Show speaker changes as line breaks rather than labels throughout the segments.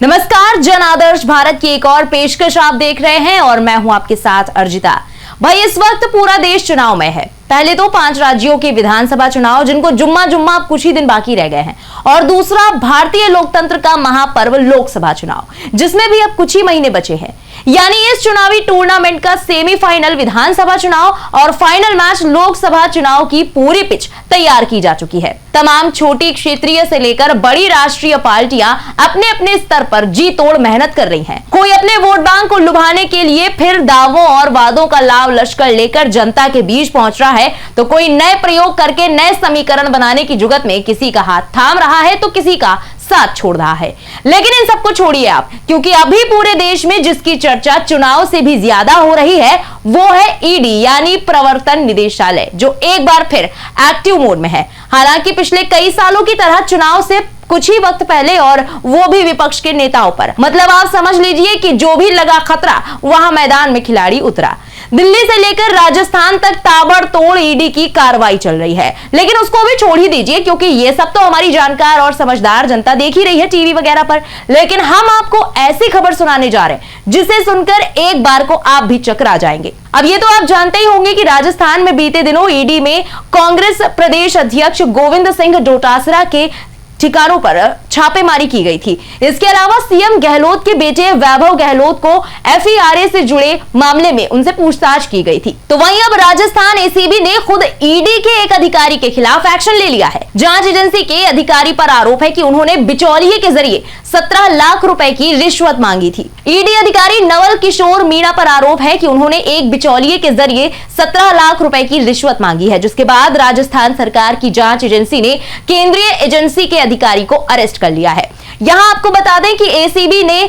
नमस्कार, जन आदर्श भारत की एक और पेशकश आप देख रहे हैं और मैं हूं आपके साथ अर्जिता। भाई, इस वक्त पूरा देश चुनाव में है। पहले तो 5 राज्यों के विधानसभा चुनाव जिनको जुम्मा जुम्मा कुछ ही दिन बाकी रह गए हैं, और दूसरा भारतीय लोकतंत्र का महापर्व लोकसभा चुनाव जिसमें भी अब कुछ ही महीने बचे हैं। यानी इस चुनावी टूर्नामेंट का सेमीफाइनल विधानसभा चुनाव और फाइनल मैच लोकसभा चुनाव की पूरी पिच तैयार की जा चुकी है। तमाम छोटी क्षेत्रीय से लेकर बड़ी राष्ट्रीय पार्टियां अपने अपने स्तर पर जी तोड़ मेहनत कर रही हैं। कोई अपने वोट बैंक को लुभाने के लिए फिर दावों और वादों का लाव लश्कर लेकर जनता के बीच पहुंच रहा है, तो कोई नए प्रयोग करके नए समीकरण बनाने की जुगत में किसी का हाथ थाम रहा है तो किसी का साथ छोड़ रहा है। लेकिन इन सबको छोड़िए आप, क्योंकि अभी पूरे देश में जिसकी चर्चा चुनाव से भी ज्यादा हो रही है वो है ईडी यानी प्रवर्तन निदेशालय, जो एक बार फिर एक्टिव मोड में है। हालांकि पिछले कई सालों की तरह चुनाव से कुछ ही वक्त पहले, और वो भी विपक्ष के नेताओं पर। मतलब आप समझ लीजिए कि जो भी लगा खतरा वहां मैदान में खिलाड़ी उतरा। दिल्ली से लेकर राजस्थान तक ताबड़तोड़ ईडी की कार्रवाई चल रही है। लेकिन उसको भी छोड़ ही दीजिए, क्योंकि ये सब तो हमारी जानकार और समझदार जनता देख ही रही है टीवी वगैरह पर। लेकिन हम आपको ऐसी खबर सुनाने जा रहे हैं जिसे सुनकर एक बार को आप भी चकरा जाएंगे। अब ये तो आप जानते ही होंगे कि राजस्थान में बीते दिनों ईडी में कांग्रेस प्रदेश अध्यक्ष गोविंद सिंह डोटासरा के ठिकानों पर छापेमारी की गई थी। इसके अलावा सीएम गहलोत के बेटे वैभव गहलोत को एफईआरए से जुड़े मामले में उनसे पूछताछ की गई थी। तो वहीं अब राजस्थान एसीबी ने खुद ईडी के एक अधिकारी के खिलाफ एक्शन ले लिया है। जांच एजेंसी के अधिकारी पर आरोप है कि उन्होंने बिचौलिए के जरिए 17 लाख रुपए की रिश्वत मांगी थी। ईडी अधिकारी नवल किशोर मीणा पर आरोप है कि उन्होंने एक बिचौलिए के जरिए 17 लाख रुपए की रिश्वत मांगी है, जिसके बाद राजस्थान सरकार की जांच एजेंसी ने केंद्रीय एजेंसी के अधिकारी को अरेस्ट कर लिया है। यहां आपको बता दें कि एसीबी ने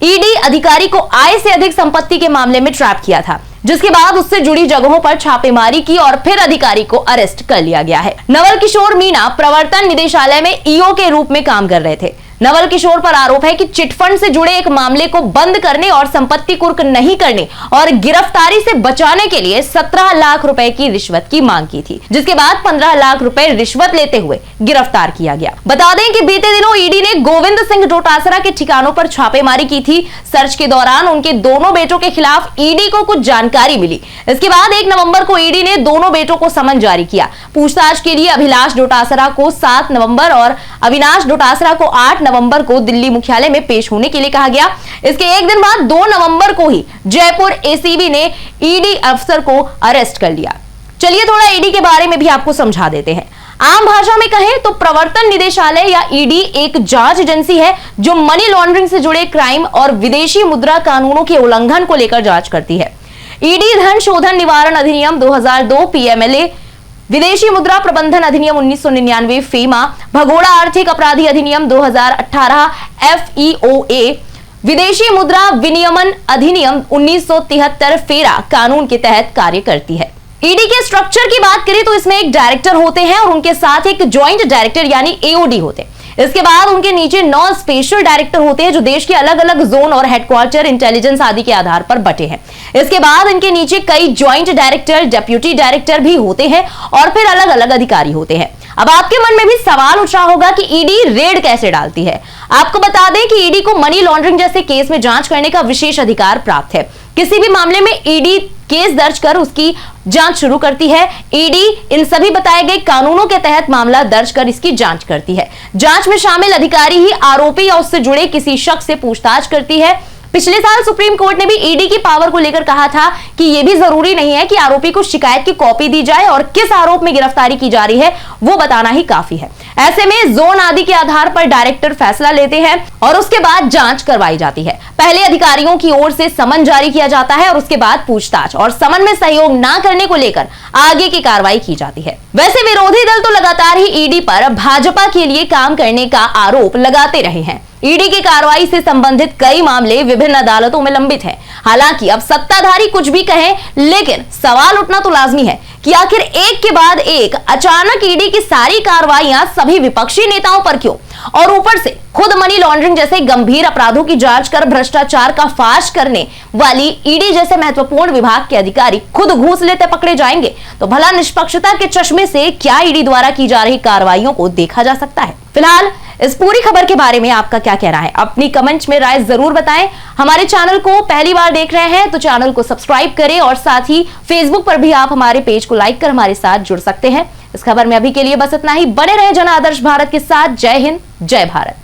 ईडी अधिकारी को आय से अधिक संपत्ति के मामले में ट्रैप किया था, जिसके बाद उससे जुड़ी जगहों पर छापेमारी की और फिर अधिकारी को अरेस्ट कर लिया गया है। नवल किशोर मीणा प्रवर्तन निदेशालय में ईओ के रूप में काम कर रहे थे। नवल किशोर पर आरोप है कि चिटफंड से जुड़े एक मामले को बंद करने और संपत्ति कुर्क नहीं करने और गिरफ्तारी से बचाने के लिए 17 लाख रुपए की रिश्वत की मांग की थी, जिसके बाद 15 लाख रुपए रिश्वत लेते हुए गिरफ्तार किया गया। बता दें कि बीते दिनों ईडी ने गोविंद सिंह डोटासरा के ठिकानों पर छापेमारी की थी। सर्च के दौरान उनके दोनों बेटों के खिलाफ ईडी को कुछ जानकारी मिली। इसके बाद 1 नवंबर को ईडी ने दोनों बेटों को समन जारी किया। पूछताछ के लिए अभिलाष डोटासरा को 7 नवंबर और अविनाश डोटासरा को 8 नवंबर को दिल्ली मुख्यालय में पेश होने के लिए कहा गया। इसके एक दिन बाद 2 नवंबर को ही जयपुर एसीबी ने ईडी अफसर को अरेस्ट कर लिया। चलिए थोड़ा ईडी के बारे में भी आपको समझा देते हैं। आम भाषा में कहें तो प्रवर्तन निदेशालय या ईडी एक जांच एजेंसी है जो मनी लॉन्ड्रिंग से जुड़े क्राइम और विदेशी मुद्रा कानूनों के उल्लंघन को लेकर जांच करती है। ईडी धन शोधन निवारण अधिनियम 2002, पीएमएलए, विदेशी मुद्रा प्रबंधन अधिनियम 1999 फीमा, भगोड़ा आर्थिक अपराधी अधिनियम 2018 एफईओए, विदेशी मुद्रा विनियमन अधिनियम 1973 फेरा कानून के तहत कार्य करती है। ईडी के स्ट्रक्चर की बात करें तो इसमें एक डायरेक्टर होते हैं और उनके साथ एक ज्वाइंट डायरेक्टर यानी एओडी होते हैं। इसके बाद उनके नीचे 9 स्पेशल डायरेक्टर होते हैं जो देश के अलग अलग जोन और हेडक्वार्टर, इंटेलिजेंस आदि के आधार पर बटे हैं। इसके बाद इनके नीचे कई ज्वाइंट डायरेक्टर, डेप्यूटी डायरेक्टर भी होते हैं और फिर अलग अलग अधिकारी होते हैं। अब आपके मन में भी सवाल उठ रहा होगा कि ईडी रेड कैसे डालती है। आपको बता दें कि ईडी को मनी लॉन्ड्रिंग जैसे केस में जांच करने का विशेष अधिकार प्राप्त है। किसी भी मामले में ईडी केस दर्ज कर उसकी जांच शुरू करती है। ईडी इन सभी बताए गए कानूनों के तहत मामला दर्ज कर इसकी जांच करती है। जांच में शामिल अधिकारी ही आरोपी या उससे जुड़े किसी शख्स से पूछताछ करती है। पिछले साल सुप्रीम कोर्ट ने भी ईडी की पावर को लेकर कहा था कि यह भी जरूरी नहीं है कि आरोपी को शिकायत की कॉपी दी जाए और किस आरोप में गिरफ्तारी की जा रही है वो बताना ही काफी है। ऐसे में जोन आदि के आधार पर डायरेक्टर फैसला लेते हैं और उसके बाद जांच करवाई जाती है। पहले अधिकारियों की ओर से समन जारी किया जाता है और उसके बाद पूछताछ और समन में सहयोग न करने को लेकर आगे की कार्रवाई की जाती है। वैसे विरोधी दल तो लगातार ही ईडी पर भाजपा के लिए काम करने का आरोप लगाते रहे हैं। ईडी की कार्रवाई से संबंधित कई मामले विभिन्न अदालतों में लंबित हैं। हालांकि अब सत्ताधारी कुछ भी कहें, लेकिन सवाल उठना तो लाजमी है कि आखिर एक के बाद एक अचानक ईडी की सारी कार्रवाइयां सभी विपक्षी नेताओं पर क्यों और ऊपर से खुद मनी लॉन्ड्रिंग जैसे गंभीर अपराधों की जांच कर भ्रष्टाचार का फाश करने वाली ईडी जैसे महत्वपूर्ण विभाग के अधिकारी खुद घूस लेते पकड़े जाएंगे तो भला निष्पक्षता के चश्मे से क्या ईडी द्वारा की जा रही कार्रवाइयों को देखा जा सकता है। फिलहाल इस पूरी खबर के बारे में आपका क्या कहना है, अपनी कमेंट्स में राय जरूर बताएं। हमारे चैनल को पहली बार देख रहे हैं तो चैनल को सब्सक्राइब करें और साथ ही फेसबुक पर भी आप हमारे पेज को लाइक कर हमारे साथ जुड़ सकते हैं। इस खबर में अभी के लिए बस इतना ही। बने रहे जन आदर्श भारत के साथ। जय हिंद, जय भारत।